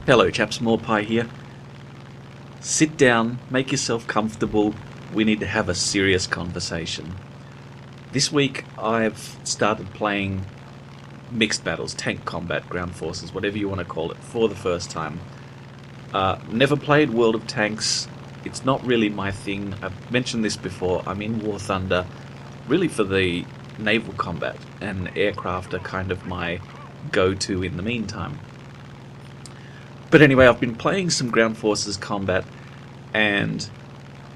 Hello chaps, Morpie here. Sit down, make yourself comfortable, we need to have a serious conversation. This week I've started playing mixed battles, tank combat, ground forces, whatever you want to call it, for the first time. Never played World of Tanks, it's not really my thing. I've mentioned this before, I'm in War Thunder really for the naval combat, and aircraft are kind of my go-to in the meantime. But anyway, I've been playing some ground forces combat, and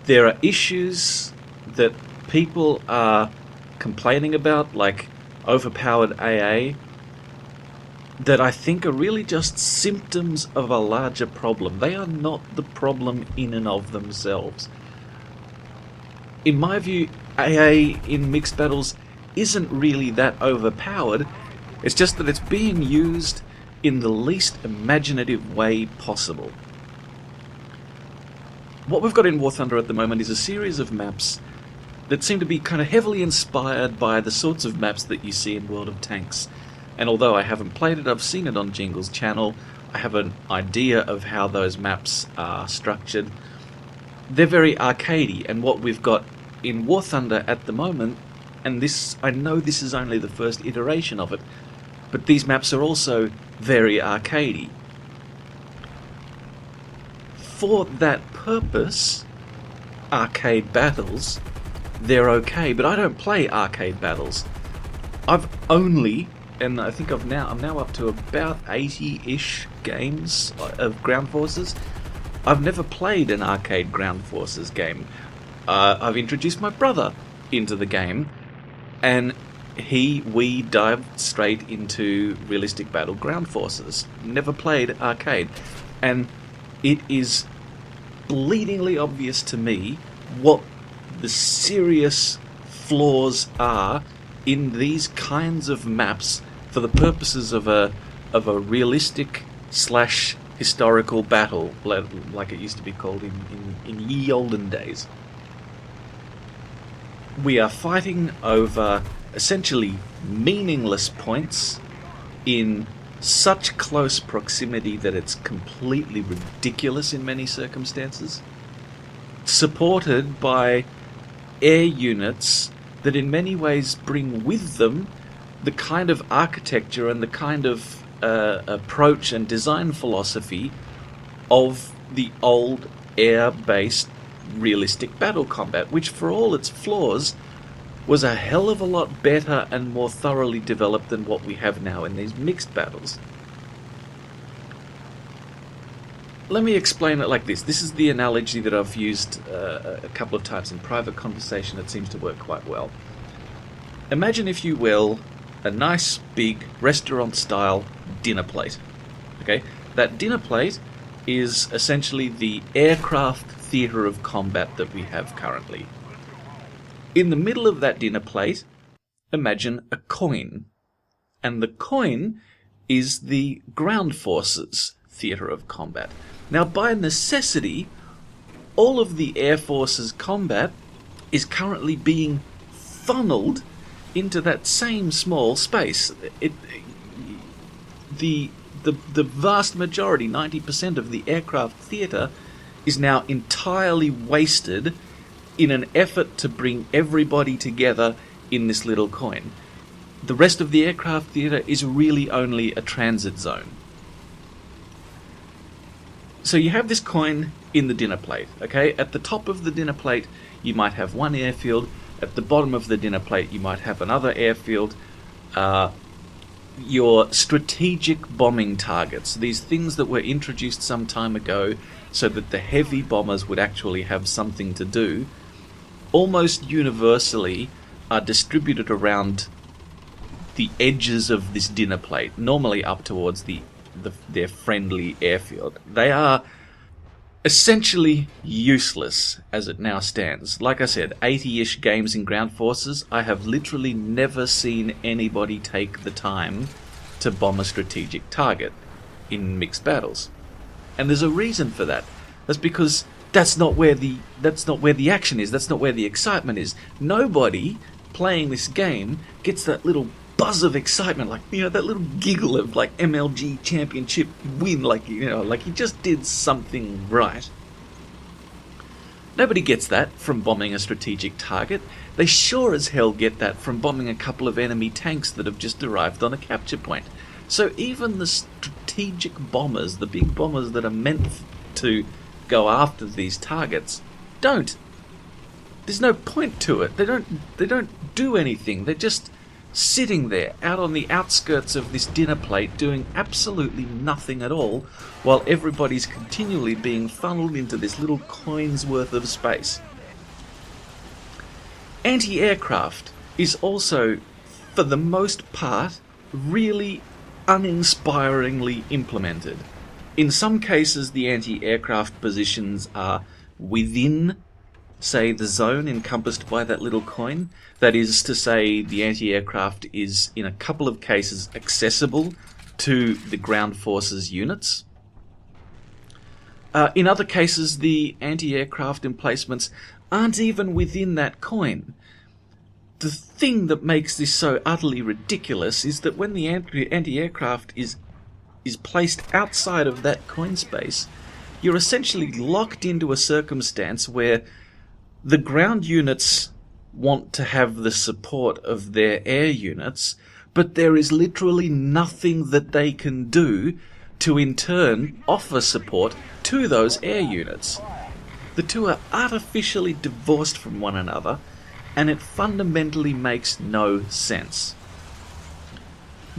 there are issues that people are complaining about, like overpowered AA, that I think are really just symptoms of a larger problem. They are not the problem in and of themselves. In my view, AA in mixed battles isn't really that overpowered. It's just that it's being used in the least imaginative way possible. What we've got in War Thunder at the moment is a series of maps that seem to be kind of heavily inspired by the sorts of maps that you see in World of Tanks. And although I haven't played it, I've seen it on Jingle's channel. I have an idea of how those maps are structured. They're very arcadey, and what we've got in War Thunder at the moment, and this, I know this is only the first iteration of it, but these maps are also very arcadey. For that purpose, arcade battles, they're okay, but I don't play arcade battles. I've only, and I think I'm now up to about 80-ish games of ground forces. I've never played an arcade ground forces game. I've introduced my brother into the game, and we dived straight into realistic battle ground forces. Never played arcade. And it is bleedingly obvious to me what the serious flaws are in these kinds of maps for the purposes of a realistic slash historical battle, like it used to be called in ye olden days. We are fighting over essentially meaningless points in such close proximity that it's completely ridiculous in many circumstances, supported by air units that in many ways bring with them the kind of architecture and the kind of approach and design philosophy of the old air-based realistic battle combat, which for all its flaws was a hell of a lot better and more thoroughly developed than what we have now in these mixed battles. Let me explain it like this. This is the analogy that I've used a couple of times in private conversation. It seems to work quite well. Imagine, if you will, a nice big restaurant-style dinner plate. Okay, that dinner plate is essentially the aircraft theatre of combat that we have currently. In the middle of that dinner plate, imagine a coin. And the coin is the ground forces theatre of combat. Now, by necessity, all of the Air Force's combat is currently being funneled into that same small space. The vast majority, 90% of the aircraft theatre, is now entirely wasted in an effort to bring everybody together in this little coin. The rest of the aircraft theatre is really only a transit zone. So you have this coin in the dinner plate, okay? At the top of the dinner plate, you might have one airfield. At the bottom of the dinner plate, you might have another airfield. Your strategic bombing targets, these things that were introduced some time ago so that the heavy bombers would actually have something to do, almost universally are distributed around the edges of this dinner plate, normally up towards their friendly airfield. They are essentially useless as it now stands. Like I said, 80-ish games in ground forces, I have literally never seen anybody take the time to bomb a strategic target in mixed battles. And there's a reason for that. That's because that's not where the action is, that's not where the excitement is. Nobody playing this game gets that little buzz of excitement, like, that little giggle of like MLG championship win, like, like you just did something right. Nobody gets that from bombing a strategic target. They sure as hell get that from bombing a couple of enemy tanks that have just arrived on a capture point. So even the strategic bombers, the big bombers that are meant to go after these targets, don't. There's no point to it. They don't do anything. They're just sitting there out on the outskirts of this dinner plate doing absolutely nothing at all, while everybody's continually being funneled into this little coin's worth of space. Anti-aircraft is also, for the most part, really uninspiringly implemented. In some cases, the anti-aircraft positions are within, say, the zone encompassed by that little coin. That is to say, the anti-aircraft is, in a couple of cases, accessible to the ground forces units. In other cases, the anti-aircraft emplacements aren't even within that coin. The thing that makes this so utterly ridiculous is that when the anti-aircraft is placed outside of that coin space, you're essentially locked into a circumstance where the ground units want to have the support of their air units, but there is literally nothing that they can do to in turn offer support to those air units. The two are artificially divorced from one another, and it fundamentally makes no sense.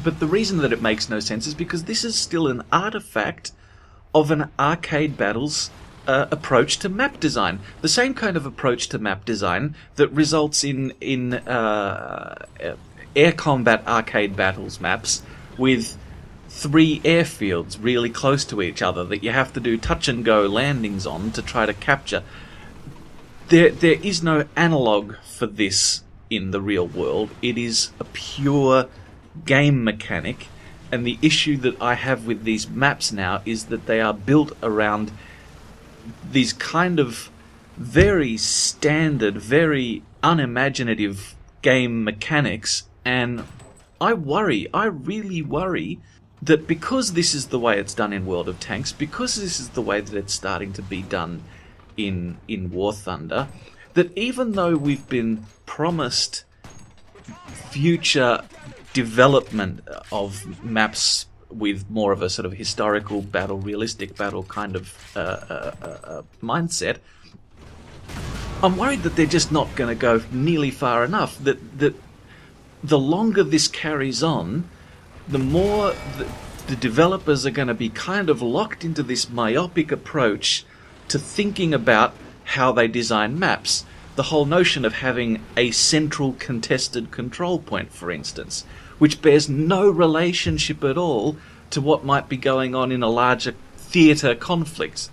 But the reason that it makes no sense is because this is still an artifact of an arcade battles approach to map design. The same kind of approach to map design that results in air combat arcade battles maps with 3 airfields really close to each other that you have to do touch and go landings on to try to capture. There is no analogue for this in the real world. It is a pure game mechanic, and the issue that I have with these maps now is that they are built around these kind of very standard, very unimaginative game mechanics, and I really worry that because this is the way it's done in World of Tanks, because this is the way that it's starting to be done in War Thunder, that even though we've been promised future development of maps with more of a sort of historical battle, realistic battle kind of mindset, I'm worried that they're just not going to go nearly far enough. That the longer this carries on, the more the developers are going to be kind of locked into this myopic approach to thinking about how they design maps. The whole notion of having a central contested control point, for instance, which bears no relationship at all to what might be going on in a larger theatre conflict.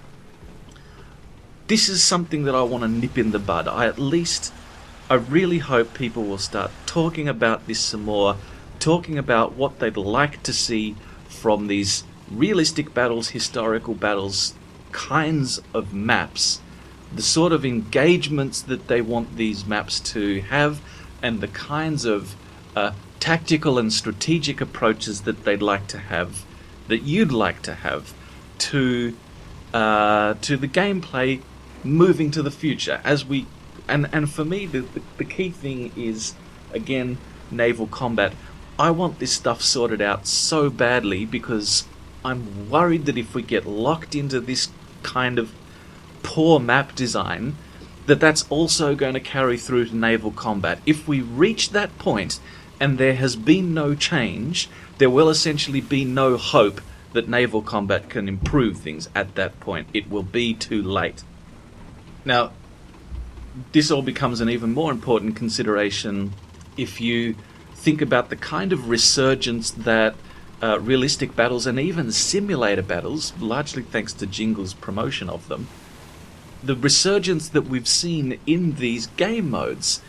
This is something that I want to nip in the bud. I really hope people will start talking about this some more, talking about what they'd like to see from these realistic battles, historical battles, kinds of maps, the sort of engagements that they want these maps to have, and the kinds of tactical and strategic approaches that they'd like to have, that you'd like to have, to the gameplay moving to the future. And for me, the key thing is, again, naval combat. I want this stuff sorted out so badly because I'm worried that if we get locked into this kind of poor map design, that's also going to carry through to naval combat. If we reach that point and there has been no change, there will essentially be no hope that naval combat can improve things at that point. It will be too late. Now, this all becomes an even more important consideration if you think about the kind of resurgence that realistic battles and even simulator battles, largely thanks to Jingle's promotion of them, the resurgence that we've seen in these game modes,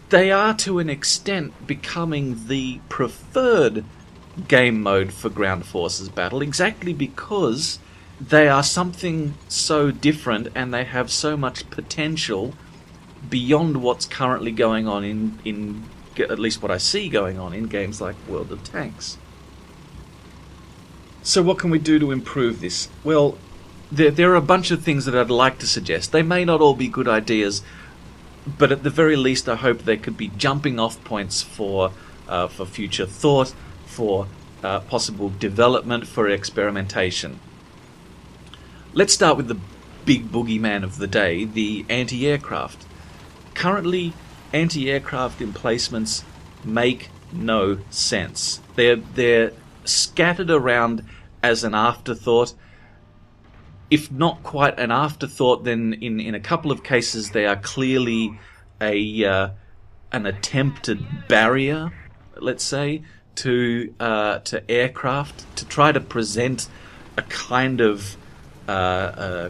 they are to an extent becoming the preferred game mode for ground forces battle, exactly because they are something so different and they have so much potential beyond what's currently going on in at least what I see going on in games like World of Tanks. So what can we do to improve this? Well, there are a bunch of things that I'd like to suggest. They may not all be good ideas, but at the very least I hope they could be jumping off points for future thought, for possible development, for experimentation. Let's start with the big boogeyman of the day, the anti-aircraft. Currently, anti-aircraft emplacements make no sense. They're scattered around as an afterthought. If not quite an afterthought, then in a couple of cases they are clearly an attempted barrier, let's say, to aircraft, to try to present a kind of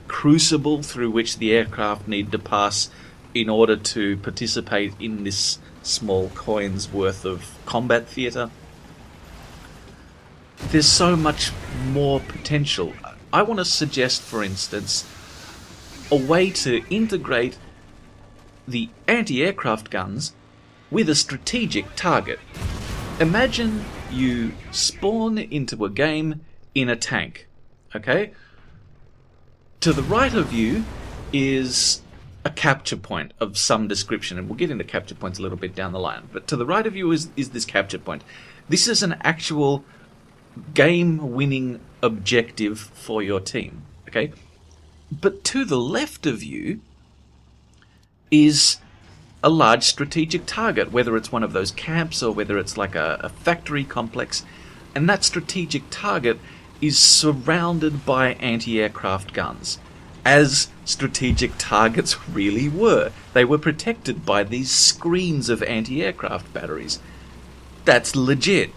crucible through which the aircraft need to pass in order to participate in this small coin's worth of combat theatre. There's so much more potential. I want to suggest, for instance, a way to integrate the anti-aircraft guns with a strategic target. Imagine you spawn into a game in a tank, okay? To the right of you is a capture point of some description, and we'll get into capture points a little bit down the line. But to the right of you is this capture point. This is an actual game-winning objective for your team, okay? But to the left of you is a large strategic target, whether it's one of those camps or whether it's like a factory complex, and that strategic target is surrounded by anti-aircraft guns, as strategic targets really were. They were protected by these screens of anti-aircraft batteries. That's legit.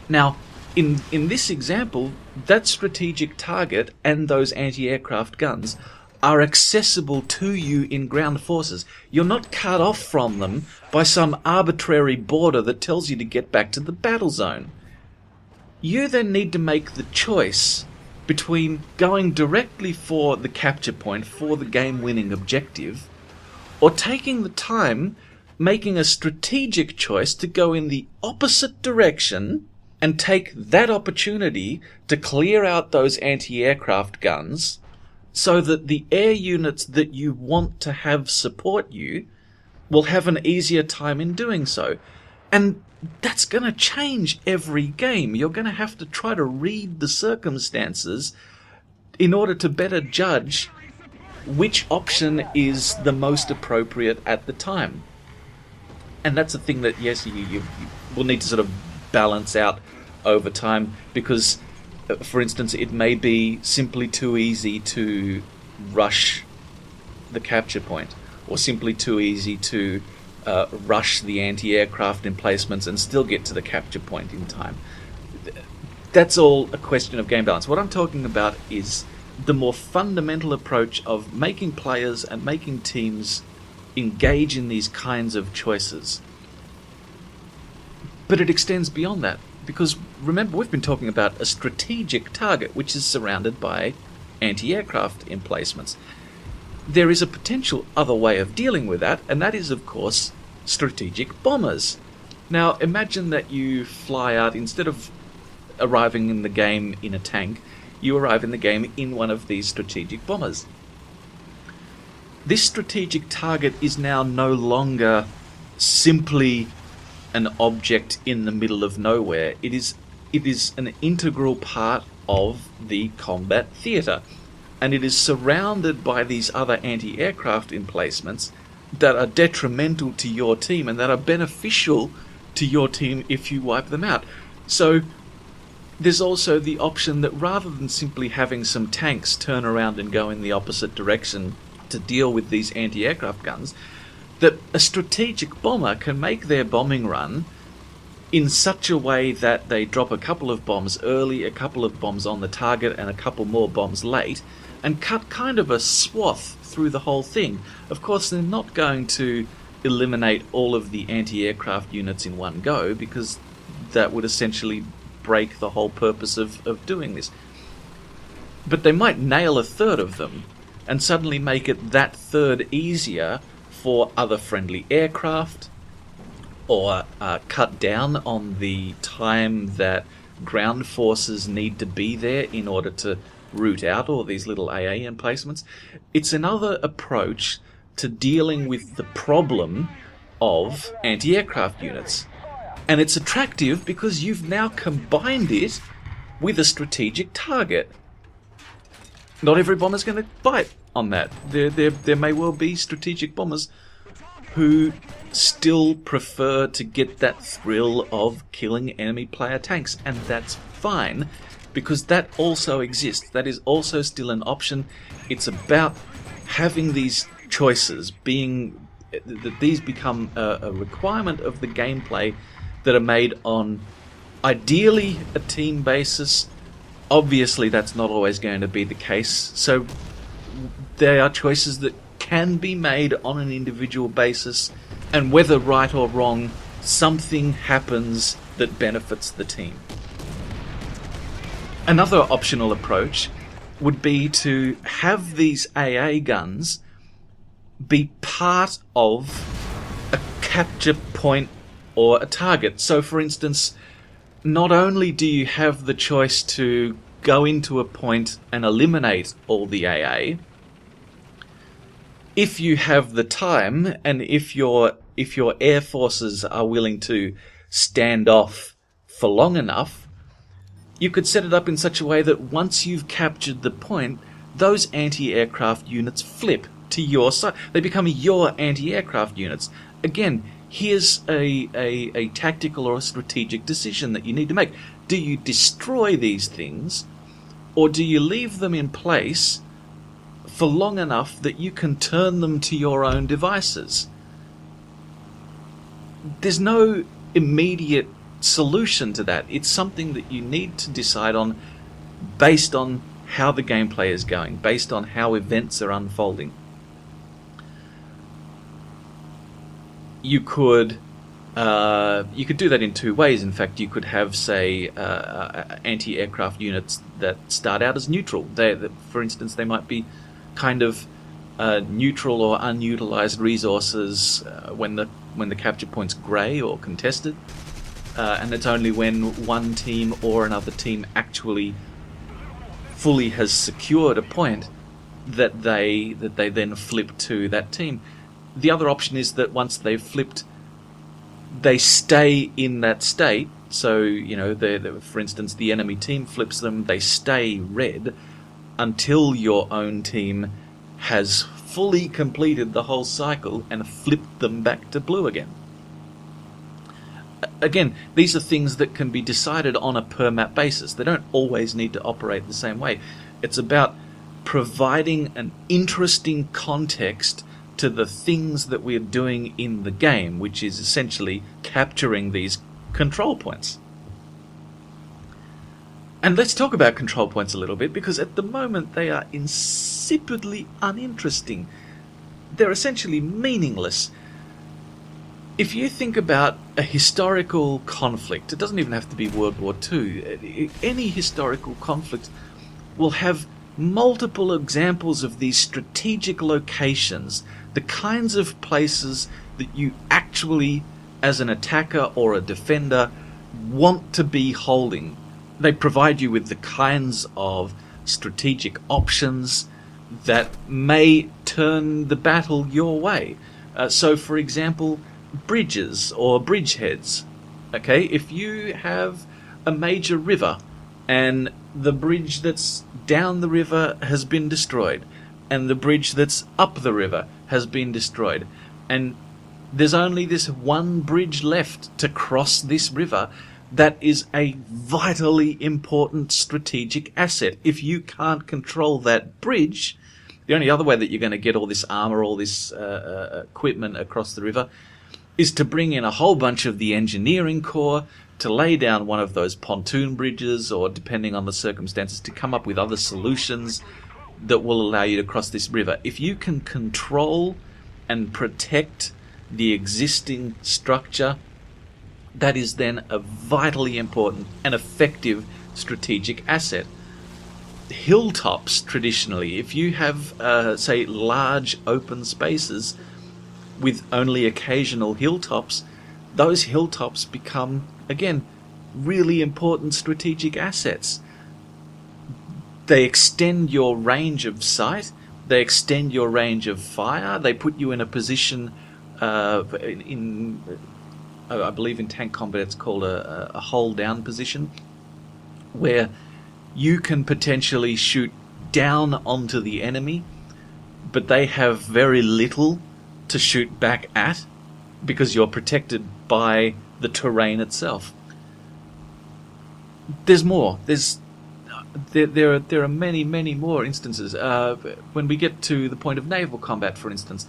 Now, in this example, that strategic target and those anti-aircraft guns are accessible to you in ground forces. You're not cut off from them by some arbitrary border that tells you to get back to the battle zone. You then need to make the choice between going directly for the capture point, for the game-winning objective, or taking the time, making a strategic choice to go in the opposite direction and take that opportunity to clear out those anti-aircraft guns so that the air units that you want to have support you will have an easier time in doing so. And that's going to change every game. You're going to have to try to read the circumstances in order to better judge which option is the most appropriate at the time. And that's a thing that, yes, you will need to sort of balance out over time, because, for instance, it may be simply too easy to rush the capture point, or simply too easy to rush the anti-aircraft emplacements and still get to the capture point in time. That's all a question of game balance. What I'm talking about is the more fundamental approach of making players and making teams engage in these kinds of choices. But it extends beyond that, because remember, we've been talking about a strategic target which is surrounded by anti-aircraft emplacements. There is a potential other way of dealing with that, and that is, of course, strategic bombers. Now, imagine that you fly out, instead of arriving in the game in a tank, you arrive in the game in one of these strategic bombers. This strategic target is now no longer simply an object in the middle of nowhere. It is an integral part of the combat theatre, and it is surrounded by these other anti-aircraft emplacements that are detrimental to your team and that are beneficial to your team if you wipe them out. So there's also the option that rather than simply having some tanks turn around and go in the opposite direction to deal with these anti-aircraft guns, that a strategic bomber can make their bombing run in such a way that they drop a couple of bombs early, a couple of bombs on the target, and a couple more bombs late, and cut kind of a swath through the whole thing. Of course, they're not going to eliminate all of the anti-aircraft units in one go, because that would essentially break the whole purpose of doing this. But they might nail a third of them, and suddenly make it that third easier for other friendly aircraft, or cut down on the time that ground forces need to be there in order to root out all these little AA emplacements. It's another approach to dealing with the problem of anti-aircraft units. And it's attractive because you've now combined it with a strategic target. Not every bomber's going to bite on that. There may well be strategic bombers who still prefer to get that thrill of killing enemy player tanks, and that's fine, because that also exists. That is also still an option. It's about having these choices, being that these become a requirement of the gameplay that are made on ideally a team basis. Obviously that's not always going to be the case, so there are choices that can be made on an individual basis, and whether right or wrong, something happens that benefits the team. Another optional approach would be to have these AA guns be part of a capture point or a target. So for instance, not only do you have the choice to go into a point and eliminate all the AA, if you have the time, and if your air forces are willing to stand off for long enough, you could set it up in such a way that once you've captured the point, those anti-aircraft units flip to your side. They become your anti-aircraft units. Again, here's a tactical or a strategic decision that you need to make. Do you destroy these things, or do you leave them in place for long enough that you can turn them to your own devices? There's no immediate solution to that. It's something that you need to decide on based on how the gameplay is going, based on how events are unfolding. You could do that in two ways. In fact, you could have, say, anti-aircraft units that start out as neutral. For instance, they might be kind of neutral or unutilized resources when the capture point's grey or contested, and it's only when one team or another team actually fully has secured a point that they then flip to that team. The other option is that once they've flipped, they stay in that state. So, for instance, the enemy team flips them, they stay red until your own team has fully completed the whole cycle and flipped them back to blue again. Again, these are things that can be decided on a per-map basis. They don't always need to operate the same way. It's about providing an interesting context to the things that we're doing in the game, which is essentially capturing these control points. And let's talk about control points a little bit, because at the moment they are insipidly uninteresting. They're essentially meaningless. If you think about a historical conflict, it doesn't even have to be World War II. Any historical conflict will have multiple examples of these strategic locations, the kinds of places that you actually, as an attacker or a defender, want to be holding. They provide you with the kinds of strategic options that may turn the battle your way. So, for example, bridges or bridgeheads. Okay, if you have a major river and the bridge that's down the river has been destroyed, and the bridge that's up the river has been destroyed, and there's only this one bridge left to cross this river, that is a vitally important strategic asset. If you can't control that bridge, the only other way that you're going to get all this armor, all this equipment across the river, is to bring in a whole bunch of the engineering corps to lay down one of those pontoon bridges, or depending on the circumstances, to come up with other solutions that will allow you to cross this river. If you can control and protect the existing structure, that is then a vitally important and effective strategic asset. Hilltops, traditionally, if you have, say, large open spaces with only occasional hilltops, those hilltops become, again, really important strategic assets. They extend your range of sight, they extend your range of fire, they put you in a position I believe in tank combat it's called a hold down position, where you can potentially shoot down onto the enemy, but they have very little to shoot back at because you're protected by the terrain itself. There's more. There are many, many more instances. When we get to the point of naval combat, for instance,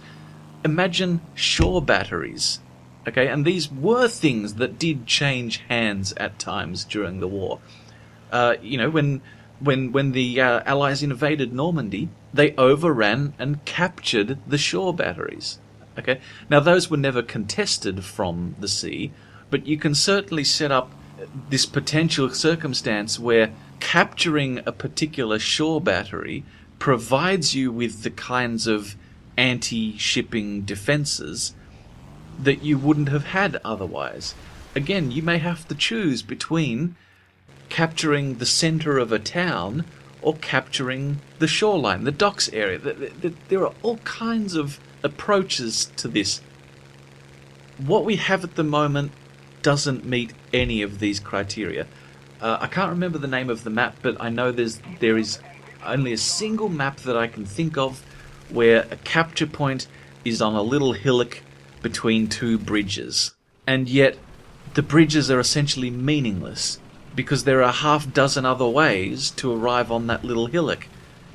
imagine shore batteries. Okay, and these were things that did change hands at times during the war. When the Allies invaded Normandy, they overran and captured the shore batteries. Okay, now those were never contested from the sea, but you can certainly set up this potential circumstance where capturing a particular shore battery provides you with the kinds of anti-shipping defenses that you wouldn't have had otherwise. Again, you may have to choose between capturing the center of a town or capturing the shoreline, the docks area. There are all kinds of approaches to this. What we have at the moment doesn't meet any of these criteria. I can't remember the name of the map, but I know there is only a single map that I can think of where a capture point is on a little hillock between two bridges. And yet, the bridges are essentially meaningless, because there are half dozen other ways to arrive on that little hillock.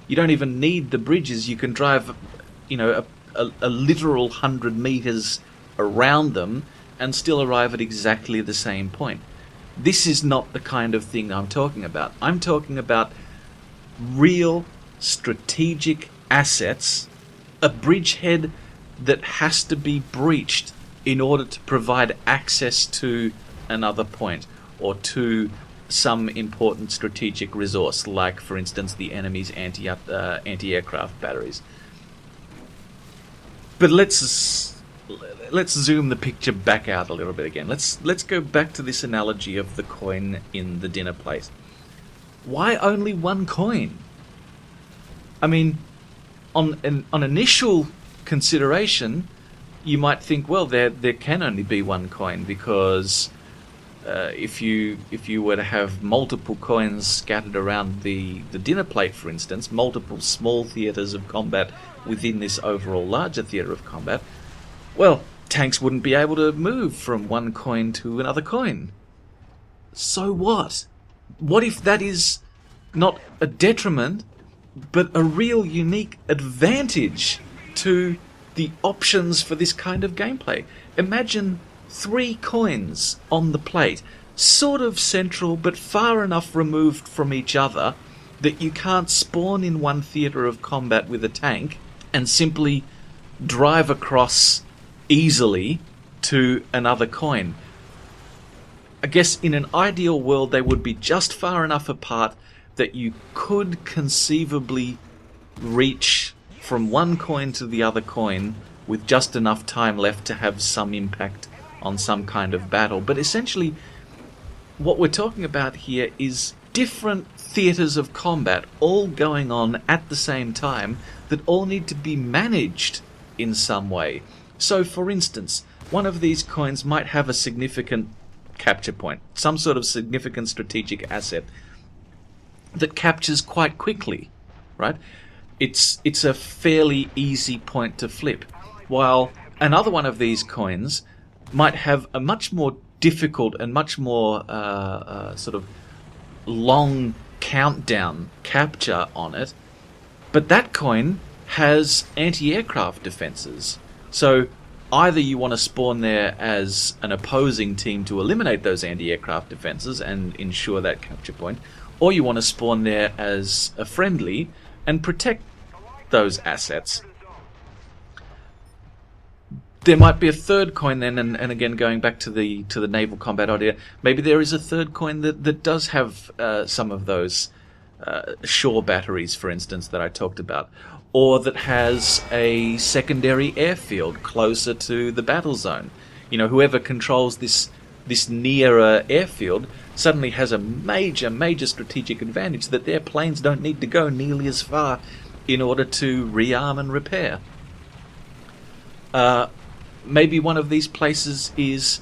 You don't even need the bridges. You can drive, a literal 100 meters around them and still arrive at exactly the same point. This is not the kind of thing I'm talking about. I'm talking about real strategic assets, a bridgehead that has to be breached in order to provide access to another point or to some important strategic resource, like, for instance, the enemy's anti-aircraft batteries. But let's zoom the picture back out a little bit again. Let's go back to this analogy of the coin in the dinner plate. Why only one coin? I mean, on initial consideration, you might think, well, there can only be one coin, because if you were to have multiple coins scattered around the dinner plate, for instance, multiple small theatres of combat within this overall larger theatre of combat, well, tanks wouldn't be able to move from one coin to another coin. So what? What if that is not a detriment, but a real unique advantage to the options for this kind of gameplay? Imagine 3 coins on the plate, sort of central but far enough removed from each other that you can't spawn in one theatre of combat with a tank and simply drive across easily to another coin. I guess in an ideal world they would be just far enough apart that you could conceivably reach from one coin to the other coin with just enough time left to have some impact on some kind of battle. But essentially, what we're talking about here is different theatres of combat all going on at the same time that all need to be managed in some way. So, for instance, one of these coins might have a significant capture point, some sort of significant strategic asset that captures quite quickly, right? It's a fairly easy point to flip, while another one of these coins might have a much more difficult and much more sort of long countdown capture on it, but that coin has anti-aircraft defenses. So either you want to spawn there as an opposing team to eliminate those anti-aircraft defenses and ensure that capture point, or you want to spawn there as a friendly and protect those assets. There might be a third coin then, and again going back to the naval combat idea, maybe there is a third coin that does have some of those shore batteries, for instance, that I talked about, or that has a secondary airfield closer to the battle zone. whoever controls this nearer airfield suddenly has a major strategic advantage that their planes don't need to go nearly as far in order to rearm and repair. Maybe one of these places is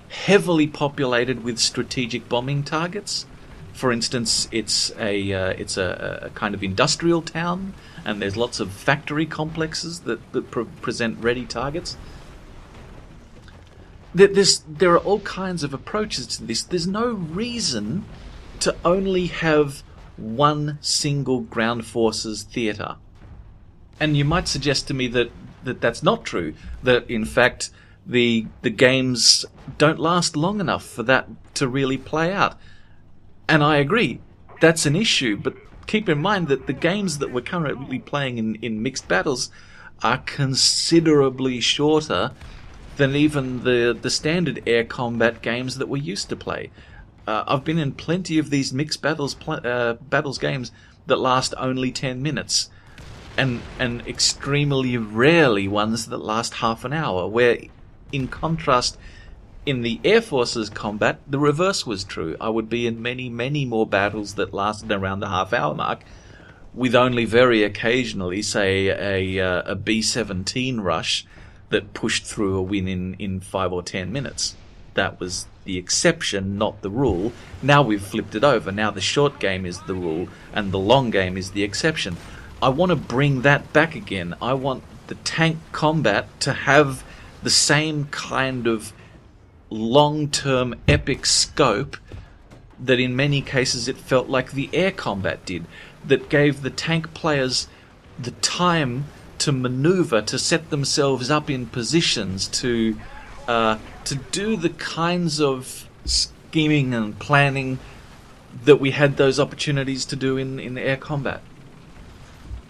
heavily populated with strategic bombing targets. For instance, it's a kind of industrial town, and there's lots of factory complexes that present ready targets. There are all kinds of approaches to this. There's no reason to only have one single ground forces theatre. And you might suggest to me that that's not true, that in fact the games don't last long enough for that to really play out. And I agree, that's an issue, but keep in mind that the games that we're currently playing in mixed battles are considerably shorter than even the standard air combat games that we used to play. I've been in plenty of these mixed battles games that last only 10 minutes, and extremely rarely ones that last half an hour, where, in contrast, in the Air Force's combat, the reverse was true. I would be in many more battles that lasted around the half-hour mark, with only very occasionally, say, a B-17 rush that pushed through a win in 5 or 10 minutes. That was the exception, not the rule. Now we've flipped it over. Now the short game is the rule, and the long game is the exception. I want to bring that back again. I want the tank combat to have the same kind of long-term epic scope that in many cases it felt like the air combat did, that gave the tank players the time to maneuver, to set themselves up in positions, to do the kinds of scheming and planning that we had those opportunities to do in air combat.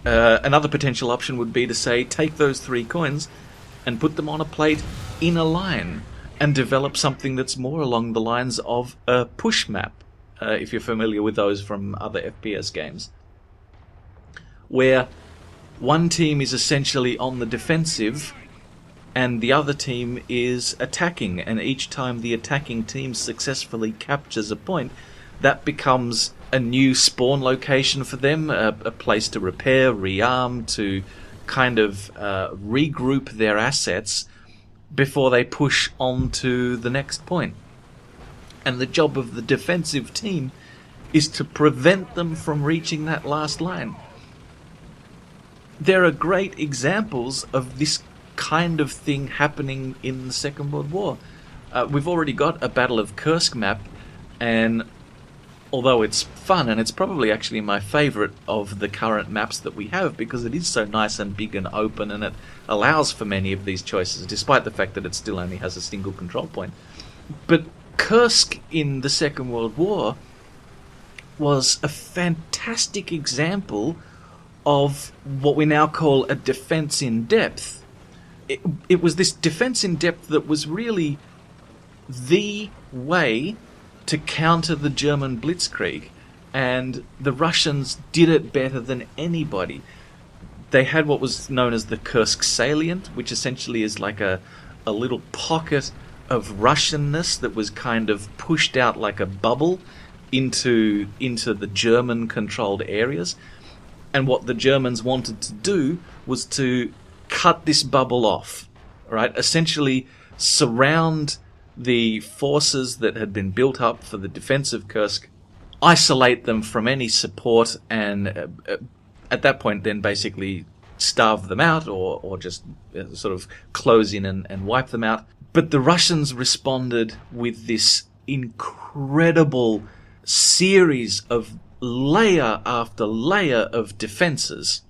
Another potential option would be to say, take those 3 coins and put them on a plate in a line, and develop something that's more along the lines of a push map, if you're familiar with those from other FPS games, where one team is essentially on the defensive and the other team is attacking, and each time the attacking team successfully captures a point, that becomes a new spawn location for them, a place to repair, rearm, to kind of regroup their assets before they push on to the next point. And the job of the defensive team is to prevent them from reaching that last line. There are great examples of this kind of thing happening in the Second World War. We've already got a Battle of Kursk map, and although it's fun, and it's probably actually my favourite of the current maps that we have, because it is so nice and big and open, and it allows for many of these choices, despite the fact that it still only has a single control point. But Kursk in the Second World War was a fantastic example of what we now call a defence in depth. It was this defence in depth that was really the way to counter the German blitzkrieg, and the Russians did it better than anybody. They had what was known as the Kursk salient, which essentially is like a little pocket of Russianness that was kind of pushed out like a bubble into the German-controlled areas. And what the Germans wanted to do was to cut this bubble off, right? Essentially surround the forces that had been built up for the defense of Kursk, isolate them from any support, and at that point then basically starve them out, or just sort of close in and wipe them out. But the Russians responded with this incredible series of layer after layer of defenses,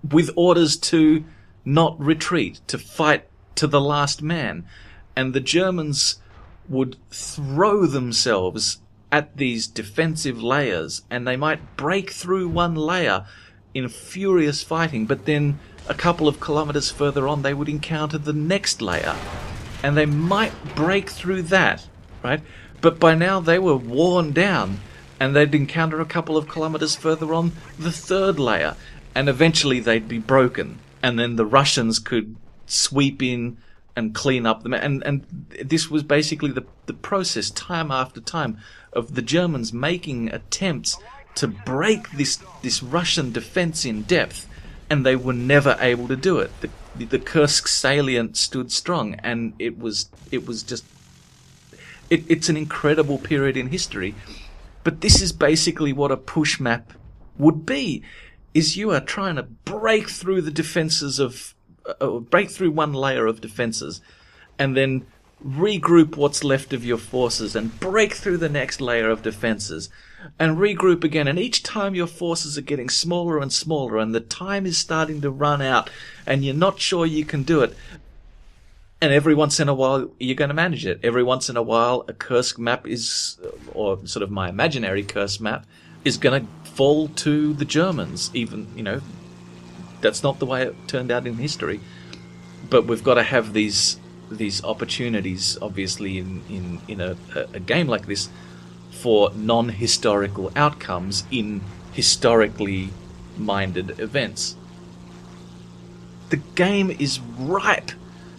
with orders to not retreat, to fight to the last man. And the Germans would throw themselves at these defensive layers, and they might break through one layer in furious fighting, but then a couple of kilometers further on they would encounter the next layer, and they might break through that, right? But by now they were worn down, and they'd encounter a couple of kilometers further on the third layer, and eventually they'd be broken, and then the Russians could sweep in and clean up the and this was basically the process time after time of the Germans making attempts to break this Russian defense in depth, and they were never able to do it. The Kursk salient stood strong, and it's an incredible period in history. But this is basically what a push map would be, is you are trying to break through the defenses break through one layer of defenses, and then regroup what's left of your forces and break through the next layer of defenses and regroup again. And each time your forces are getting smaller and smaller, and the time is starting to run out, and you're not sure you can do it. And every once in a while, you're going to manage it. Every once in a while, a Kursk map or sort of my imaginary Kursk map, is going to fall to the Germans. Even, that's not the way it turned out in history. But we've got to have these opportunities, obviously, in a game like this, for non-historical outcomes in historically minded events. The game is ripe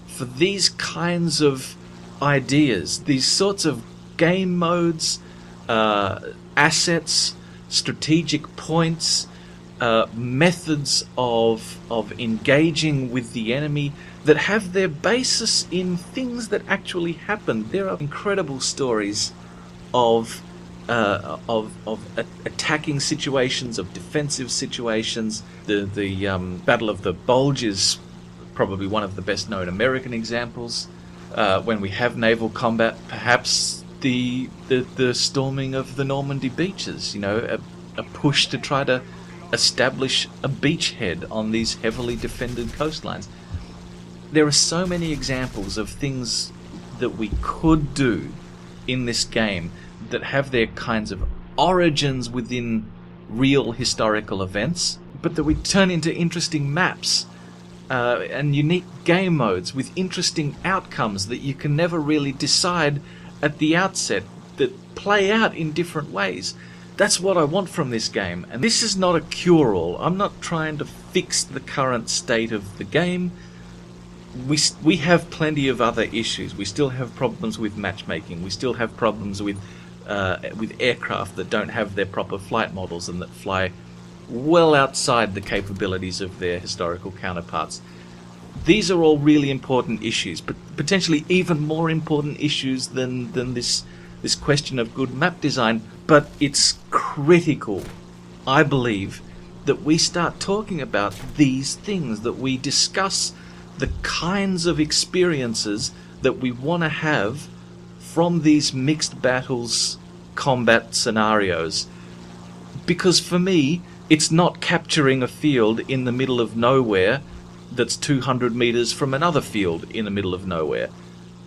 for these kinds of ideas, these sorts of game modes, assets, strategic points, methods of engaging with the enemy that have their basis in things that actually happened. There are incredible stories of attacking situations, of defensive situations. The Battle of the Bulge is probably one of the best known American examples. When we have naval combat, perhaps the storming of the Normandy beaches, a push to try to establish a beachhead on these heavily defended coastlines. There are so many examples of things that we could do in this game that have their kinds of origins within real historical events, but that we turn into interesting maps and unique game modes with interesting outcomes that you can never really decide at the outset, that play out in different ways. That's what I want from this game. And this is not a cure-all. I'm not trying to fix the current state of the game. We have plenty of other issues. We still have problems with matchmaking. We still have problems with aircraft that don't have their proper flight models and that fly well outside the capabilities of their historical counterparts. These are all really important issues, but potentially even more important issues than this question of good map design. But it's critical, I believe, that we start talking about these things, that we discuss the kinds of experiences that we want to have from these mixed battles combat scenarios. Because for me, it's not capturing a field in the middle of nowhere that's 200 meters from another field in the middle of nowhere.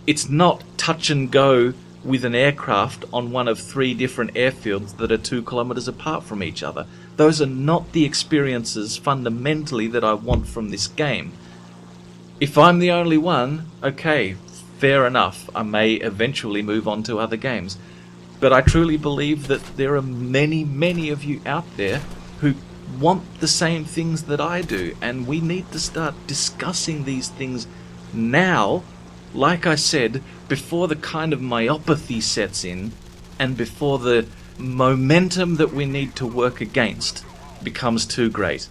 It's not touch and go with an aircraft on one of 3 different airfields that are 2 kilometers apart from each other. Those are not the experiences fundamentally that I want from this game. If I'm the only one, okay, fair enough. I may eventually move on to other games. But I truly believe that there are many, many of you out there who want the same things that I do, and we need to start discussing these things now, like I said, before the kind of myopathy sets in and before the momentum that we need to work against becomes too great.